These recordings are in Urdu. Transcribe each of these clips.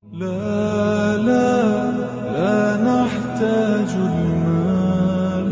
لا لا لا نحتاج المال.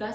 10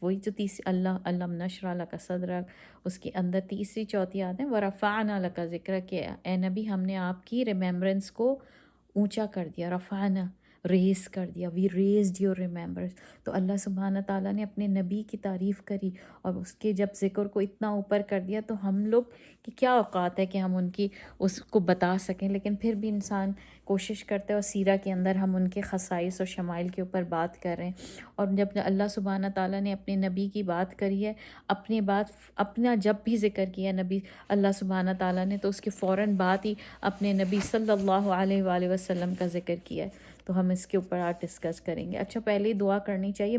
وہی جو تیسری اللہ علم نشرح لک صدرک، اس کے اندر تیسری چوتھی آتے ہیں ورفعنا لک ذکر، کہ اے نبی ہم نے آپ کی ریممبرنس کو اونچا کر دیا، رفعنا ریز کر دیا، وی ریزڈ یور ریممبرنس۔ تو اللہ سبحانہ تعالیٰ نے اپنے نبی کی تعریف کری اور اس کے جب ذکر کو اتنا اوپر کر دیا، تو ہم لوگ کی کیا اوقات ہے کہ ہم ان کی اس کو بتا سکیں، لیکن پھر بھی انسان کوشش کرتے ہیں اور سیرہ کے اندر ہم ان کے خصائص اور شمائل کے اوپر بات کر رہے ہیں۔ اور جب اللہ سبحانہ تعالیٰ نے اپنے نبی کی بات کری ہے، اپنا جب بھی ذکر کیا نبی اللہ سبحانہ تعالیٰ نے، تو اس کے فوراً بعد ہی اپنے نبی صلی اللہ علیہ وآلہ وسلم کا ذکر کیا ہے۔ تو ہم اس کے اوپر آج ڈسکس کریں گے۔ اچھا، پہلے ہی دعا کرنی چاہیے،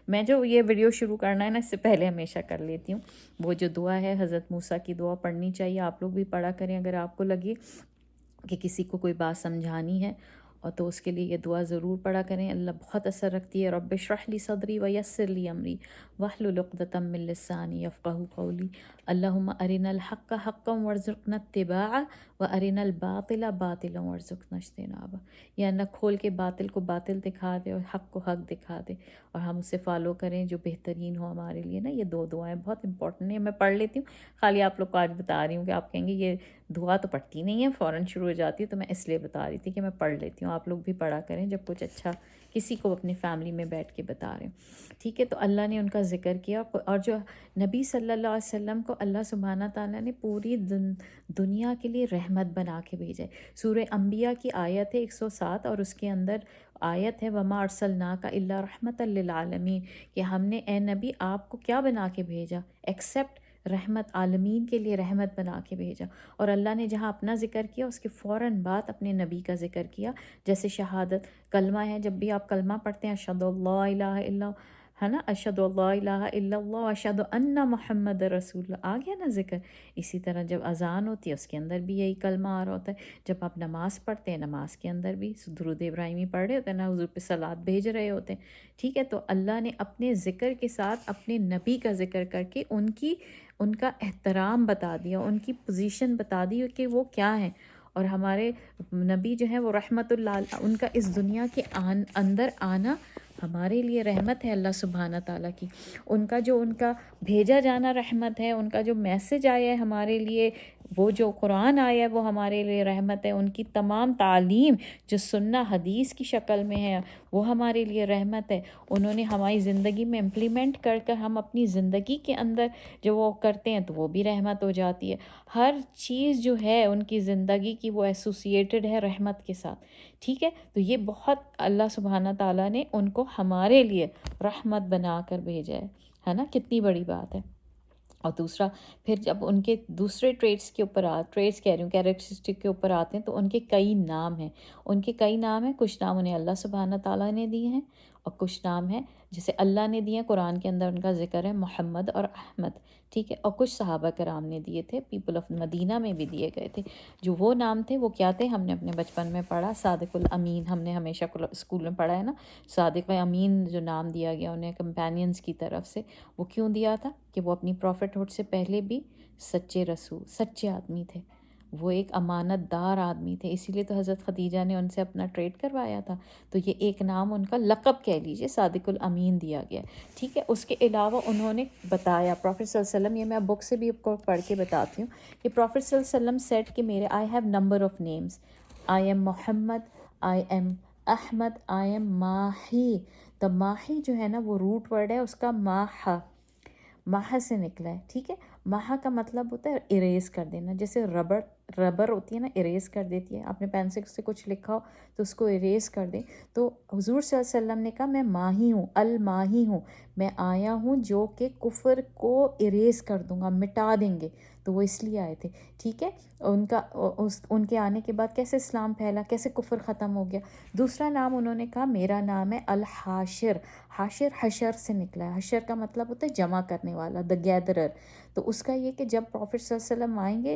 میں جو یہ ویڈیو شروع کرنا ہے نا، اس سے پہلے ہمیشہ کر لیتی ہوں۔ وہ جو دعا ہے حضرت موسیٰ کی دعا پڑھنی چاہیے، آپ لوگ بھی پڑھا کریں اگر آپ کو لگے کہ کسی کو کوئی بات سمجھانی ہے، اور تو اس کے لیے یہ دعا ضرور پڑھا کریں، اللہ بہت اثر رکھتی ہے۔ رب اشرح لی صدری ویسر لی امری واحلل عقدۃ من لسانی یفقہوا قولی، اللہم ارنا الحق حقا وارزقنا اتباعہ وارنا الباطل باطلا وارزقنا اجتنابہ۔ یا اللہ کھول کے باطل کو باطل دکھا دے اور حق کو حق دکھا دے، اور ہم اسے فالو کریں جو بہترین ہو ہمارے لیے نا۔ یہ دو دعائیں بہت امپورٹنٹ ہیں، میں پڑھ لیتی ہوں، خالی آپ لوگ کو آج بتا رہی ہوں کہ آپ کہیں گے یہ دعا تو پڑھتی نہیں ہے، فوراً شروع ہو جاتی ہے، تو میں اس لیے بتا رہی تھی کہ میں پڑھ لیتی ہوں، آپ لوگ بھی پڑھا کریں جب کچھ اچھا کسی کو اپنی فیملی میں بیٹھ کے بتا رہے ہیں، ٹھیک ہے۔ تو اللہ نے ان کا ذکر کیا، اور جو نبی صلی اللہ علیہ وسلم کو اللہ سبحانہ تعالیٰ نے پوری دنیا کے لیے رحمت بنا کے بھیجا ہے۔ سورہ انبیاء کی آیت ہے 107، اور اس کے اندر آیت ہے وما ارسلناک الا رحمۃ للعالمین، کہ ہم نے اے نبی آپ کو کیا بنا کے بھیجا، ایکسیپٹ رحمت، عالمین کے لیے رحمت بنا کے بھیجا۔ اور اللہ نے جہاں اپنا ذکر کیا، اس کے فوراً بعد اپنے نبی کا ذکر کیا، جیسے شہادت کلمہ ہے، جب بھی آپ کلمہ پڑھتے ہیں اشہد اللہ الہ الا، ہے نا، اشہد اللہ الہ الا اللہ اشہد ان محمد رسول اللہ، آ گیا نا ذکر۔ اسی طرح جب اذان ہوتی ہے اس کے اندر بھی یہی کلمہ آ رہا ہوتا ہے، جب آپ نماز پڑھتے ہیں نماز کے اندر بھی درود ابراہیمی پڑھ رہے ہوتے ہیں نا، حضور پہ صلوات بھیج رہے ہوتے ہیں، ٹھیک ہے۔ تو اللہ نے اپنے ذکر کے ساتھ اپنے نبی کا ذکر کر کے ان کا احترام بتا دیا، ان کی پوزیشن بتا دی کہ وہ کیا ہیں۔ اور ہمارے نبی جو ہیں وہ رحمت اللہ، ان کا اس دنیا کے اندر آنا ہمارے لیے رحمت ہے اللہ سبحانہ تعالیٰ کی، ان کا بھیجا جانا رحمت ہے، ان کا جو میسج آیا ہے ہمارے لیے، وہ جو قرآن آیا ہے وہ ہمارے لیے رحمت ہے، ان کی تمام تعلیم جو سنہ حدیث کی شکل میں ہے وہ ہمارے لیے رحمت ہے، انہوں نے ہماری زندگی میں امپلیمنٹ کر کر ہم اپنی زندگی کے اندر جو وہ کرتے ہیں تو وہ بھی رحمت ہو جاتی ہے۔ ہر چیز جو ہے ان کی زندگی کی وہ ایسوسیٹڈ ہے رحمت کے ساتھ، ٹھیک ہے۔ تو یہ بہت اللہ سبحانہ تعالیٰ نے ان کو ہمارے لیے رحمت بنا کر بھیجا ہے نا، کتنی بڑی بات ہے۔ اور دوسرا پھر جب ان کے دوسرے ٹریٹس کے اوپر ٹریٹس کہہ رہی ہوں کیریکٹرسٹک کے اوپر آتے ہیں، تو ان کے کئی نام ہیں، کچھ نام انہیں اللہ سبحانہ تعالیٰ نے دیے ہیں، اور کچھ نام ہیں جیسے اللہ نے دیے ہیں، قرآن کے اندر ان کا ذکر ہے محمد اور احمد، ٹھیک ہے۔ اور کچھ صحابہ کرام نے دیے تھے، پیپل آف مدینہ میں بھی دیے گئے تھے۔ جو وہ نام تھے وہ کیا تھے، ہم نے اپنے بچپن میں پڑھا، صادق الامین، ہم نے ہمیشہ اسکول میں پڑھا ہے نا، صادق امین جو نام دیا گیا انہیں کمپینینز کی طرف سے، وہ کیوں دیا تھا کہ وہ اپنی پروفٹ ہوڈ سے پہلے بھی سچے رسول، سچے آدمی تھے، وہ ایک امانت دار آدمی تھے، اسی لیے تو حضرت خدیجہ نے ان سے اپنا ٹریڈ کروایا تھا۔ تو یہ ایک نام ان کا لقب کہہ لیجئے صادق الامین دیا گیا، ٹھیک ہے۔ اس کے علاوہ انہوں نے بتایا پروفیٹ صلی اللہ علیہ وسلم، یہ میں بک سے بھی آپ کو پڑھ کے بتاتی ہوں کہ پروفیٹ صلی اللہ علیہ وسلم سیٹ کہ میرے I have number of names, I am Muhammad, I am Ahmad, I am Mahi. تو ماہی جو ہے نا وہ روٹ ورڈ ہے اس کا، ماہ سے نکلا ہے، ٹھیک ہے۔ ماہ کا مطلب ہوتا ہے اریز کر دینا، جیسے ربر ہوتی ہے نا، اریز کر دیتی ہے، آپ نے پینسل سے کچھ لکھا ہو تو اس کو اریز کر دیں۔ تو حضور صلی اللہ علیہ وسلم نے کہا میں ماہی ہوں، الماہی ہوں، میں آیا ہوں جو کہ کفر کو اریز کر دوں گا، مٹا دیں گے، تو وہ اس لیے آئے تھے، ٹھیک ہے۔ ان کے آنے کے بعد کیسے اسلام پھیلا، کیسے کفر ختم ہو گیا۔ دوسرا نام انہوں نے کہا میرا نام ہے الحاشر، حاشر حشر سے نکلا ہے، حشر کا مطلب ہوتا ہے جمع کرنے والا، دا گیدرر۔ تو اس کا یہ کہ جب پروفٹ صلی اللہ علیہ وسلم آئیں گے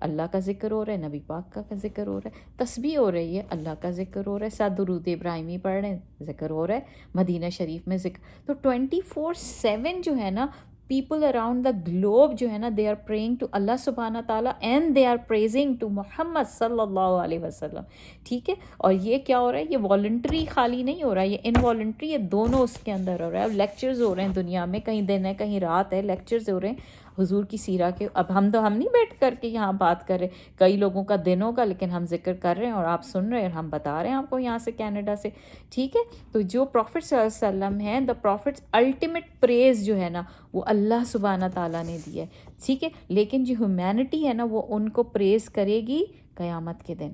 اللہ کا ذکر ہو رہا ہے, نبی پاک کا ذکر ہو رہا ہے, تسبیح ہو رہی ہے, اللہ کا ذکر ہو رہا ہے, ساتھ درود ابراہیمی پڑھ رہے ہیں, ذکر ہو رہا ہے, مدینہ شریف میں ذکر. تو 24/7 جو ہے نا پیپل اراؤنڈ دا گلوب جو ہے نا they are praying to Allah سبحانہ تعالیٰ and they are praising to Muhammad صلی اللہ علیہ وسلم. ٹھیک ہے, اور یہ کیا ہو رہا ہے, یہ والنٹری خالی نہیں ہو رہا ہے, یہ انوالنٹری, یہ دونوں اس کے اندر ہو رہا ہے. اب لیکچرز ہو رہے ہیں دنیا میں, کہیں دن ہے کہیں رات ہے, لیکچرز ہو رہے ہیں حضور کی سیرہ کے. اب ہم نہیں بیٹھ کر کے یہاں بات کر رہے, کئی لوگوں کا دنوں کا, لیکن ہم ذکر کر رہے ہیں اور آپ سن رہے ہیں اور ہم بتا رہے ہیں آپ کو یہاں سے کینیڈا سے. ٹھیک ہے, تو جو پروفٹ صلی اللہ علیہ وسلم ہیں, دا پروفٹس الٹیمیٹ پریز جو ہے نا وہ اللہ سبحانہ تعالیٰ نے دی ہے. ٹھیک ہے, لیکن جو ہیومینٹی ہے نا وہ ان کو پریز کرے گی قیامت کے دن.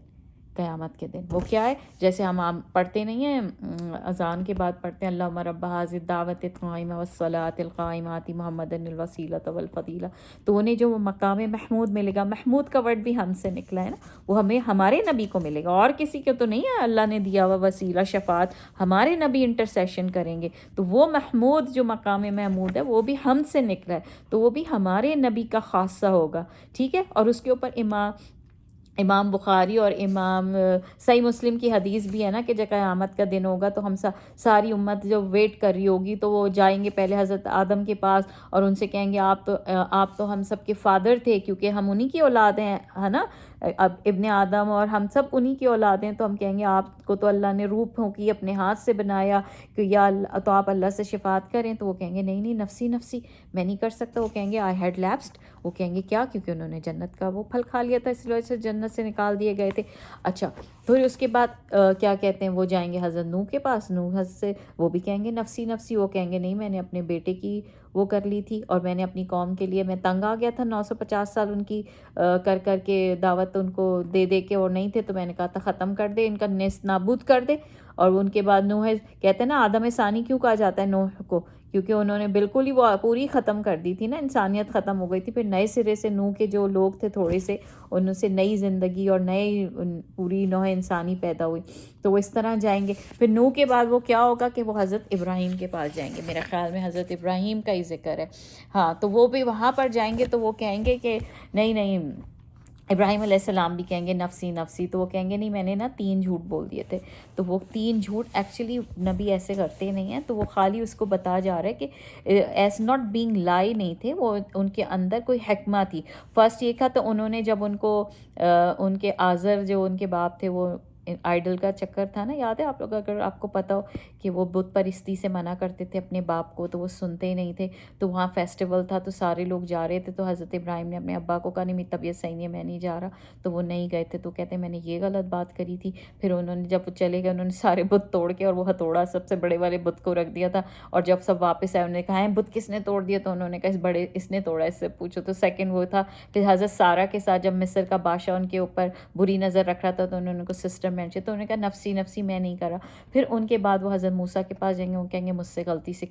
قیامت کے دن وہ کیا ہے, جیسے ہم پڑھتے نہیں ہیں اذان کے بعد پڑھتے ہیں اللہم رب ھذی الدعوۃ القائمۃ والصلاۃ القائمۃ آت محمدا الوسیلۃ والفضیلہ. تو انہیں جو مقام محمود ملے گا, محمود کا ورڈ بھی ہم سے نکلا ہے نا, وہ ہمیں ہمارے نبی کو ملے گا, اور کسی کو تو نہیں ہے اللہ نے دیا ہوا وسیلہ شفاعت, ہمارے نبی انٹرسیشن کریں گے. تو وہ محمود جو مقام محمود ہے وہ بھی ہم سے نکلا ہے, تو وہ بھی ہمارے نبی کا خاصہ ہوگا. ٹھیک ہے, اور اس کے اوپر امام بخاری اور امام صحیح مسلم کی حدیث بھی ہے نا کہ جب قیامت کا دن ہوگا تو ہم ساری امت جو ویٹ کر رہی ہوگی تو وہ جائیں گے پہلے حضرت آدم کے پاس اور ان سے کہیں گے آپ تو ہم سب کے فادر تھے, کیونکہ ہم انہی کی اولاد ہیں, ہے نا, اب ابن آدم اور ہم سب انہی کی اولاد ہیں. تو ہم کہیں گے آپ کو تو اللہ نے روح پھونکی, اپنے ہاتھ سے بنایا, کہ یا تو آپ اللہ سے شفاعت کریں. تو وہ کہیں گے نہیں نفسی نفسی, میں نہیں کر سکتا. وہ کہیں گے آئی ہیڈ لیپسڈ. وہ کہیں گے کیا, کیونکہ انہوں نے جنت کا وہ پھل کھا لیا تھا, اس وجہ سے جنت سے نکال دیے گئے تھے. اچھا, پھر اس کے بعد کیا کہتے ہیں, وہ جائیں گے حضرت نوح کے پاس, نوح حضرت سے وہ بھی کہیں گے نفسی نفسی. وہ کہیں گے نہیں, میں نے اپنے بیٹے کی وہ کر لی تھی, اور میں نے اپنی قوم کے لیے میں تنگ آ گیا تھا 950 سال ان کی کر کے دعوت ان کو دے کے, اور نہیں تھے تو میں نے کہا تھا ختم کر دے, ان کا نیست نابود کر دے. اور ان کے بعد نوح کہتے ہیں نا آدم ثانی کیوں کہا جاتا ہے نوح کو, کیونکہ انہوں نے بالکل ہی وہ پوری ختم کر دی تھی نا, انسانیت ختم ہو گئی تھی. پھر نئے سرے سے نوح کے جو لوگ تھے تھوڑے سے, ان سے نئی زندگی اور نئی پوری نوع انسانی پیدا ہوئی. تو وہ اس طرح جائیں گے. پھر نوح کے بعد وہ کیا ہوگا کہ وہ حضرت ابراہیم کے پاس جائیں گے, میرے خیال میں حضرت ابراہیم کا ہی ذکر ہے. ہاں, تو وہ بھی وہاں پر جائیں گے تو وہ کہیں گے کہ نہیں ابراہیم علیہ السلام بھی کہیں گے نفسی نفسی. تو وہ کہیں گے نہیں, میں نے نا 3 جھوٹ بول دیے تھے. تو وہ 3 جھوٹ ایکچولی نبی ایسے کرتے نہیں ہیں, تو وہ خالی اس کو بتا جا رہا ہے کہ ایز ناٹ بینگ لائی نہیں تھے, وہ ان کے اندر کوئی حکمہ تھی. فرسٹ یہ تھا, تو انہوں نے جب ان کو ان کے آزر جو ان کے باپ تھے وہ آئیڈل کا چکر تھا نا, یاد ہے آپ لوگ, اگر آپ کو پتہ ہو کہ وہ بت پرستی سے منع کرتے تھے اپنے باپ کو, تو وہ سنتے ہی نہیں تھے. تو وہاں فیسٹیول تھا تو سارے لوگ جا رہے تھے, تو حضرت ابراہیم نے اپنے ابا کو کہا نہیں میری طبیعت صحیح نہیں ہے, میں نہیں جا رہا. تو وہ نہیں گئے تھے. تو کہتے ہیں میں نے یہ غلط بات کری تھی. پھر انہوں نے جب وہ چلے گئے, انہوں نے سارے بت توڑ کے, اور وہ ہتھوڑا سب سے بڑے والے بت کو رکھ دیا تھا. اور جب سب واپس آئے, انہوں نے کہا ہے بت کس نے توڑ دیا, تو انہوں نے کہا اس نے توڑا, اس سے پوچھو. تو سیکنڈ وہ تھا. پھر حضرت سارہ کے ساتھ جب مصر کا بادشاہ ان کے اوپر بری نظر رکھ رہا تھا, تو انہوں نے کو سسٹر مینشن, تو انہوں نے کہا نفسی نفسی, میں نہیں کرا. پھر ان کے بعد وہ حضرت موسیٰ کے پاس جائیں گے, وہ کہیں گے مجھ سے غلطی سے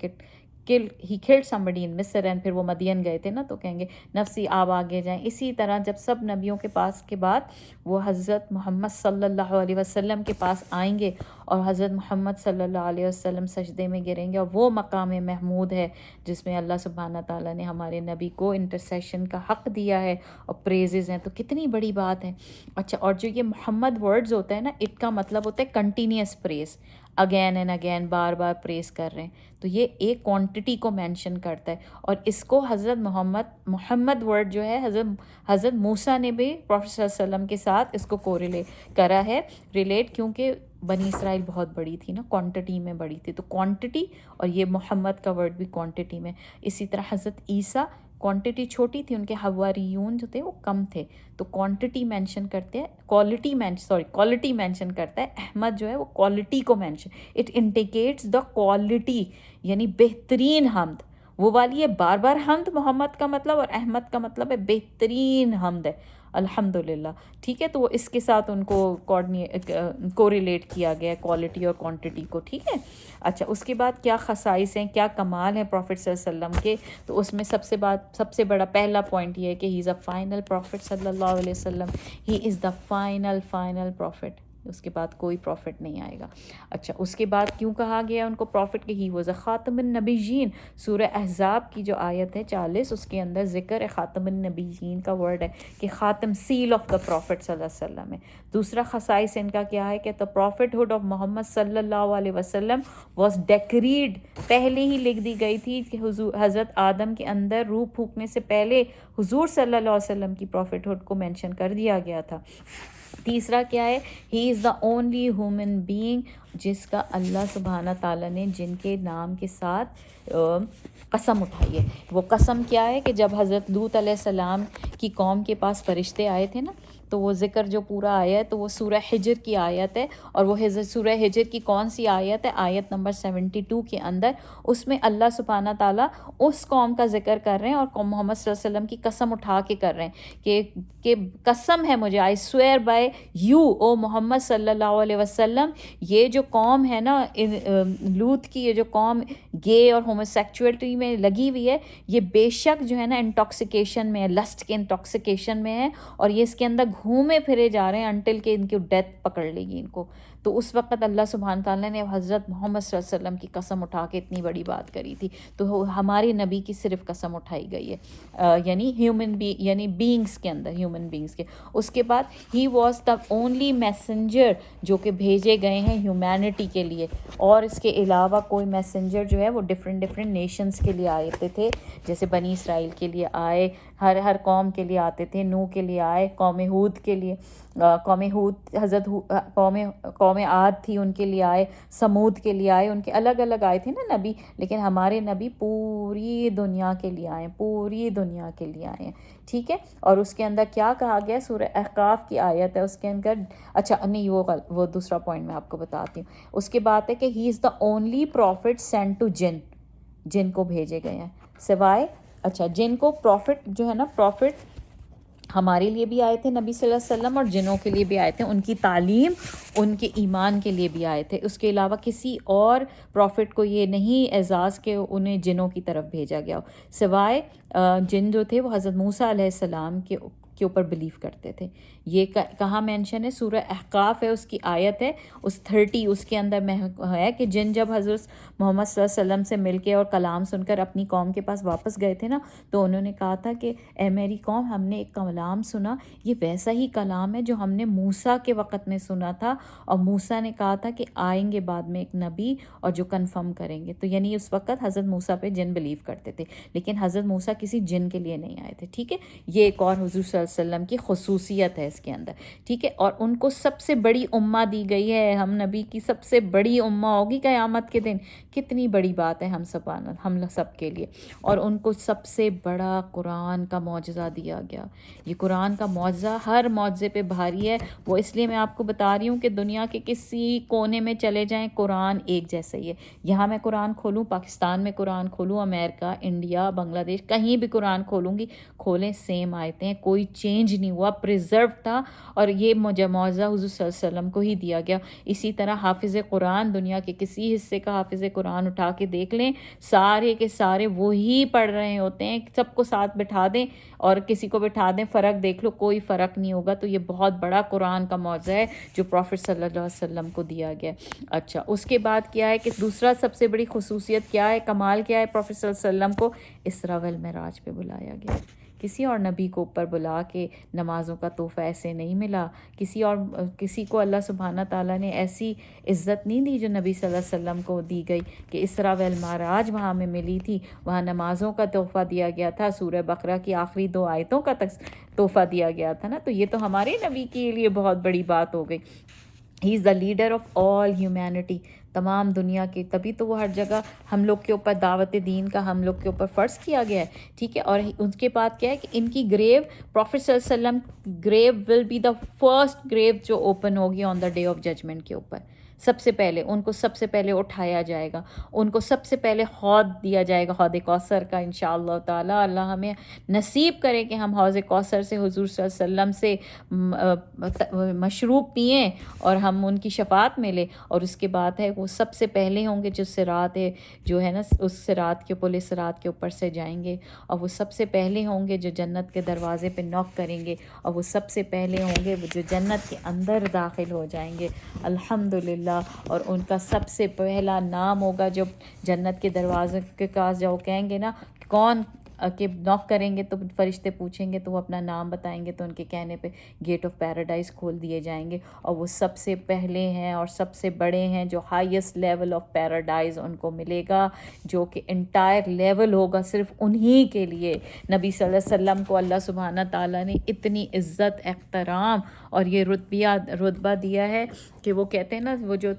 he killed somebody in Misr, and پھر وہ مدین گئے تھے نا, تو کہیں گے نفسی آپ آگے جائیں. اسی طرح جب سب نبیوں کے پاس کے بعد وہ حضرت محمد صلی اللہ علیہ وسلم کے پاس آئیں گے, اور حضرت محمد صلی اللہ علیہ وسلم سجدے میں گریں گے, اور وہ مقام محمود ہے جس میں اللہ سبحانہ تعالیٰ نے ہمارے نبی کو انٹرسیشن کا حق دیا ہے, اور پریزز ہیں. تو کتنی بڑی بات ہے. اچھا, اور جو یہ محمد ورڈز ہوتا ہے نا, اٹ کا مطلب ہوتا ہے continuous praise, again and again, بار بار پریز کر رہے ہیں. تو یہ ایک کوانٹٹی کو مینشن کرتا ہے, اور اس کو حضرت محمد ورڈ جو ہے حضرت موسیٰ نے بھی پروفیٹ صلی اللہ علیہ وسلم کے ساتھ اس کو کوریلیٹ کرا ہے, ریلیٹ, کیونکہ بنی اسرائیل بہت بڑی تھی نا, کوانٹٹی میں بڑی تھی. تو کوانٹٹی, اور یہ محمد کا ورڈ بھی کوانٹٹی میں. اسی طرح حضرت عیسیٰ کوانٹٹی چھوٹی تھی, ان کے حواریون جو تھے وہ کم تھے, تو کوانٹٹی مینشن کرتے ہیں, کوالٹی مینشن کرتا ہے. احمد جو ہے وہ کوالٹی کو mention, it indicates the quality, یعنی بہترین حمد. وہ والی ہے بار بار حمد محمد کا مطلب, اور احمد کا مطلب ہے بہترین حمد ہے, الحمدللہ. ٹھیک ہے, تو وہ اس کے ساتھ ان کو کوریلیٹ کیا گیا ہے, کوالٹی اور کوانٹٹی کو. ٹھیک ہے. اچھا, اس کے بعد کیا خصائص ہیں, کیا کمال ہیں پروفٹ صلی اللہ علیہ وسلم کے. تو اس میں سب سے بڑا پہلا پوائنٹ یہ ہے کہ he is a final profit صلی اللہ علیہ وسلم. ہی از دا فائنل پروفٹ. اس کے بعد کوئی پروفٹ نہیں آئے گا. اچھا اس کے بعد کیوں کہا گیا ان کو پروفٹ کہ ہی واز اے خاتم النبیین؟ سورہ احزاب کی جو آیت ہے 40 اس کے اندر ذکر ہے خاتم النبیین کا ورڈ ہے کہ خاتم سیل آف دا پروفٹ صلی اللہ علیہ وسلم ہے. دوسرا خصائص ان کا کیا ہے کہ the prophethood of محمد صلی اللہ علیہ وسلم was decreed، پہلے ہی لکھ دی گئی تھی کہ حضرت آدم کے اندر روح پھونکنے سے پہلے حضور صلی اللہ علیہ وسلم کی پروفٹہڈ کو مینشن کر دیا گیا تھا. تیسرا کیا ہے؟ ہی is the only human being جس کا اللہ سبحانہ تعالیٰ نے جن کے نام کے ساتھ قسم اٹھائی ہے. وہ قسم کیا ہے کہ جب حضرت لوط علیہ السلام کی قوم کے پاس فرشتے آئے تھے نا، تو وہ ذکر جو پورا آیا ہے تو وہ سورہ حجر کی آیت ہے. اور وہ سورہ حجر کی کون سی آیت ہے؟ آیت نمبر 72 کے اندر. اس میں اللہ سبحانہ تعالیٰ اس قوم کا ذکر کر رہے ہیں اور قوم محمد صلی اللہ علیہ وسلم کی قسم اٹھا کے کر رہے ہیں کہ قسم ہے مجھے، آئی سویئر بائی یو او محمد صلی اللہ علیہ وسلم، یہ جو قوم ہے نا لوط کی، یہ جو قوم گے اور ہوموسیکچولیٹی میں لگی ہوئی ہے، یہ بے شک جو ہے نا انٹاکسیکیشن میں ہے، لسٹ کے انٹاکسیکیشن میں ہے، اور یہ اس کے اندر گھومے پھرے جا رہے ہیں انٹل کہ ان کی ڈیتھ پکڑ لے گی ان کو. تو اس وقت اللہ سبحانہ تعالیٰ نے حضرت محمد صلی اللہ علیہ وسلم کی قسم اٹھا کے اتنی بڑی بات کری تھی. تو ہمارے نبی کی صرف قسم اٹھائی گئی ہے، یعنی یعنی بینگس کے اندر، ہیومن بینگس کے. اس کے بعد he was the only messenger جو کہ بھیجے گئے ہیں ہیومینٹی کے لیے، اور اس کے علاوہ کوئی میسنجر جو ہے وہ ڈفرینٹ نیشنز کے لیے آئے تھے، جیسے بنی اسرائیل کے لیے آئے، ہر قوم کے لیے آتے تھے. نوح کے لیے آئے، قوم ہود کے لیے، قوم ہود حضرت قوم عاد تھی ان کے لیے آئے، سمود کے لیے آئے، ان کے الگ الگ آئے تھے نا نبی. لیکن ہمارے نبی پوری دنیا کے لیے آئے، پوری دنیا کے لیے آئے ہیں. ٹھیک ہے. اور اس کے اندر کیا کہا گیا؟ سورہ احقاف کی آیت ہے اس کے اندر. اچھا نہیں، وہ دوسرا پوائنٹ میں آپ کو بتاتی ہوں. اس کے بعد ہے کہ he is the only prophet sent to جن کو بھیجے گئے ہیں سوائے. اچھا جن کو پروفٹ جو ہے نا، پروفٹ ہمارے لیے بھی آئے تھے نبی صلی اللہ علیہ وسلم، اور جنوں کے لیے بھی آئے تھے، ان کی تعلیم، ان کے ایمان کے لیے بھی آئے تھے. اس کے علاوہ کسی اور پروفٹ کو یہ نہیں اعزاز کہ انہیں جنوں کی طرف بھیجا گیا ہو، سوائے جن جو تھے وہ حضرت موسیٰ علیہ السلام کے اوپر بلیو کرتے تھے. یہ کہاں مینشن ہے؟ سورہ احقاف ہے، اس کی آیت ہے اس 30، اس کے اندر ہے کہ جن جب حضرت محمد صلی اللہ علیہ وسلم سے مل کے اور کلام سن کر اپنی قوم کے پاس واپس گئے تھے نا، تو انہوں نے کہا تھا کہ اے میری قوم، ہم نے ایک کلام سنا، یہ ویسا ہی کلام ہے جو ہم نے موسیٰ کے وقت میں سنا تھا، اور موسیٰ نے کہا تھا کہ آئیں گے بعد میں ایک نبی اور جو کنفرم کریں گے. تو یعنی اس وقت حضرت موسیٰ پہ جن بلیو کرتے تھے، لیکن حضرت موسیٰ کسی جن کے لیے نہیں آئے تھے. ٹھیک ہے. یہ ایک اور حضور صلی اللہ علیہ وسلم کی خصوصیت ہے اس کے اندر. ٹھیک ہے. اور ان کو سب سے بڑی امہ دی گئی ہے، ہم نبی کی سب سے بڑی امہ ہوگی قیامت کے دن. کتنی بڑی بات ہے ہم سب کے لیے. اور ان کو سب سے بڑا قرآن کا معجزہ دیا گیا. یہ قرآن کا معجزہ ہر معجزے پہ بھاری ہے. وہ اس لیے میں آپ کو بتا رہی ہوں کہ دنیا کے کسی کونے میں چلے جائیں قرآن ایک جیسا ہی ہے. یہاں میں قرآن کھولوں، پاکستان میں قرآن کھولوں، امریکہ، انڈیا، بنگلہ دیش، کہیں بھی قرآن کھولوں گی، کھولیں سیم آیتیں ہیں، کوئی چینج نہیں ہوا، پریزرو تھا. اور یہ معجزہ حضور صلی اللہ علیہ وسلم کو ہی دیا گیا. اسی طرح حافظ قرآن، دنیا کے کسی حصے کا حافظ قرآن اٹھا کے دیکھ لیں، سارے کے سارے وہی پڑھ رہے ہوتے ہیں. سب کو ساتھ بٹھا دیں اور کسی کو بٹھا دیں، فرق دیکھ لو، کوئی فرق نہیں ہوگا. تو یہ بہت بڑا قرآن کا معجزہ ہے جو پروفٹ صلی اللہ علیہ وسلم کو دیا گیا. اچھا اس کے بعد کیا ہے کہ دوسرا سب سے بڑی خصوصیت کیا ہے، کمال کیا ہے؟ پروفٹ صلی اللہ علیہ وسلم کو اسراء والمعراج پہ بلایا گیا. کسی اور نبی کو اوپر بلا کے نمازوں کا تحفہ ایسے نہیں ملا. کسی کو اللہ سبحانہ تعالیٰ نے ایسی عزت نہیں دی جو نبی صلی اللہ علیہ وسلم کو دی گئی کہ اسراء والمعراج وہاں میں ملی تھی، وہاں نمازوں کا تحفہ دیا گیا تھا، سورہ بقرہ کی آخری 2 آیتوں کا تحفہ دیا گیا تھا نا. تو یہ تو ہمارے نبی کے لیے بہت بڑی بات ہو گئی. ہی is the leader of all humanity, تمام دنیا کی. تبھی تو وہ ہر جگہ ہم لوگ کے اوپر دعوت دین کا ہم لوگ کے اوپر فرض کیا گیا ہے. ٹھیک ہے. اور ان کے بعد کیا ہے کہ ان کی گریو، پروفٹ صلی اللہ علیہ وسلم گریو ول بی دا فرسٹ گریو جو اوپن ہوگی آن دا ڈے آف ججمنٹ کے اوپر. سب سے پہلے ان کو سب سے پہلے اٹھایا جائے گا، ان کو سب سے پہلے حوض دیا جائے گا، حوض کوثر کا انشاءاللہ تعالی۔ اللہ ہمیں نصیب کرے کہ ہم حوض کوثر سے حضور صلی اللہ علیہ وسلم سے مشروب پئیں اور ہم ان کی شفاعت ملے۔ اور اس کے بعد ہے وہ سب سے پہلے ہوں گے جو صراط ہے، جو ہے نا اس صراط کے پل صراط کے اوپر سے جائیں گے، اور وہ سب سے پہلے ہوں گے جو جنت کے دروازے پہ نوک کریں گے، اور وہ سب سے پہلے ہوں گے جو جنت کے اندر داخل ہو جائیں گے الحمدللہ۔ اور ان کا سب سے پہلا نام ہوگا جو جنت کے دروازے کے پاس جاؤ کہیں گے نا کون کہ نوک کریں گے تو فرشتے پوچھیں گے تو وہ اپنا نام بتائیں گے تو ان کے کہنے پہ گیٹ آف پیراڈائز کھول دیے جائیں گے، اور وہ سب سے پہلے ہیں اور سب سے بڑے ہیں، جو highest level of paradise in کو ملے گا، جو کہ انٹائر لیول ہوگا صرف انہی کے لیے۔ نبی صلی اللہ علیہ وسلم کو اللہ سبحانہ تعالیٰ نے اتنی عزت، احترام اور یہ رتبہ دیا ہے کہ وہ کہتے ہیں نا وہ جو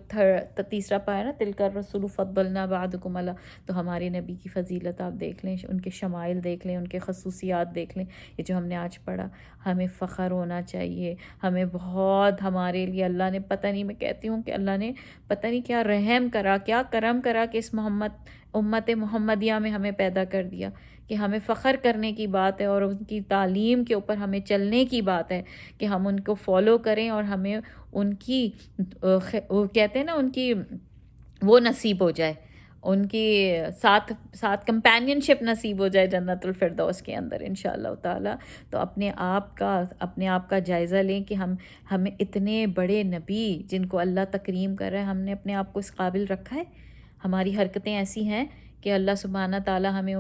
تیسرا پایا نا تلک الرسول فضلنا بعضکم علی، تو ہمارے نبی کی فضیلت آپ دیکھ لیں، ان کے شمائل دیکھ لیں، ان کے خصوصیات دیکھ لیں، یہ جو ہم نے آج پڑھا۔ ہمیں فخر ہونا چاہیے، ہمیں بہت، ہمارے لیے اللہ نے پتہ نہیں، میں کہتی ہوں کہ اللہ نے پتہ نہیں کیا رحم کرا، کیا کرم کرا کہ اس امت محمدیہ میں ہمیں پیدا کر دیا، کہ ہمیں فخر کرنے کی بات ہے اور ان کی تعلیم کے اوپر ہمیں چلنے کی بات ہے کہ ہم ان کو فالو کریں اور ہمیں ان کی وہ کہتے ہیں نا ان کی وہ نصیب ہو جائے، ان کی ساتھ کمپینین شپ نصیب ہو جائے جنت الفردوس کے اندر انشاءاللہ تعالی۔ تو اپنے آپ کا جائزہ لیں کہ ہمیں اتنے بڑے نبی جن کو اللہ تکریم کر رہا ہے، ہم نے اپنے آپ کو اس قابل رکھا ہے؟ ہماری حرکتیں ایسی ہیں کہ اللہ سبحانہ تعالی ہمیں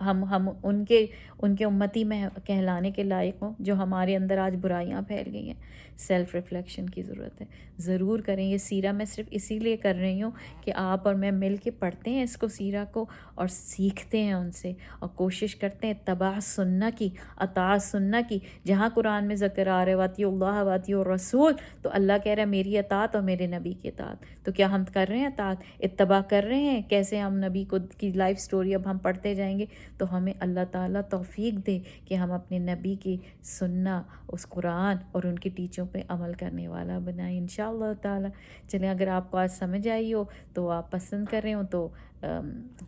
ہم ان کے امتی میں کہلانے کے لائق ہوں؟ جو ہمارے اندر آج برائیاں پھیل گئی ہیں، سیلف ریفلیکشن کی ضرورت ہے، ضرور کریں۔ یہ سیرہ میں صرف اسی لیے کر رہی ہوں کہ آپ اور میں مل کے پڑھتے ہیں اس کو، سیرہ کو، اور سیکھتے ہیں ان سے، اور کوشش کرتے ہیں اتباع سنہ کی، اطاع سنہ کی۔ جہاں قرآن میں ذکر آ رہے واطیع اللہ واطیع الرسول، تو اللہ کہہ رہا ہے میری اطاعت اور میرے نبی کی اطاعت۔ تو کیا ہم کر رہے ہیں اطاعت، اتباع کر رہے ہیں؟ کیسے ہم نبی کی لائف سٹوری اب ہم پڑھتے جائیں گے تو ہمیں اللہ تعالیٰ توفیق دے کہ ہم اپنے نبی کی سننا، اس قرآن اور ان کی ٹیچوں پہ عمل کرنے والا بنائیں انشاءاللہ تعالیٰ۔ چلیں، اگر آپ کو آج سمجھ آئی ہو تو آپ پسند کر رہے ہو تو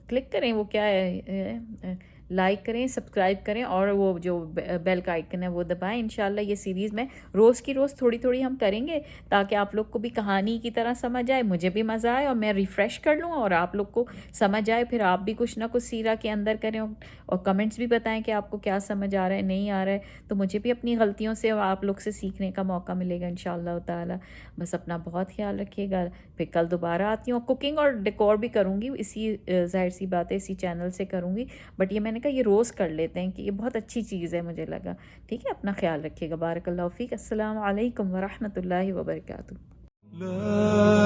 کلک کریں، وہ کیا ہے، لائک کریں، سبسکرائب کریں، اور وہ جو بیل کا آئکن ہے وہ دبائیں۔ انشاءاللہ یہ سیریز میں روز کی روز تھوڑی تھوڑی ہم کریں گے تاکہ آپ لوگ کو بھی کہانی کی طرح سمجھ آئے، مجھے بھی مزہ آئے اور میں ریفریش کر لوں اور آپ لوگ کو سمجھ آئے، پھر آپ بھی کچھ نہ کچھ سیرہ کے اندر کریں اور کمنٹس بھی بتائیں کہ آپ کو کیا سمجھ آ رہا ہے، نہیں آ رہا ہے، تو مجھے بھی اپنی غلطیوں سے آپ لوگ سے سیکھنے کا موقع ملے گا انشاءاللہ تعالی۔ بس اپنا بہت خیال رکھیے گا، پھر کل دوبارہ آتی ہوں، کوکنگ اور ڈیکور بھی کروں گی، اسی ظاہر سی بات ہے اسی چینل سے کروں گی، بٹ یہ میں نے کہا یہ روز کر لیتے ہیں کہ یہ بہت اچھی چیز ہے مجھے لگا۔ ٹھیک ہے، اپنا خیال رکھیے گا، بارک اللہ فیک، السلام علیکم ورحمۃ اللہ وبرکاتہ۔ لا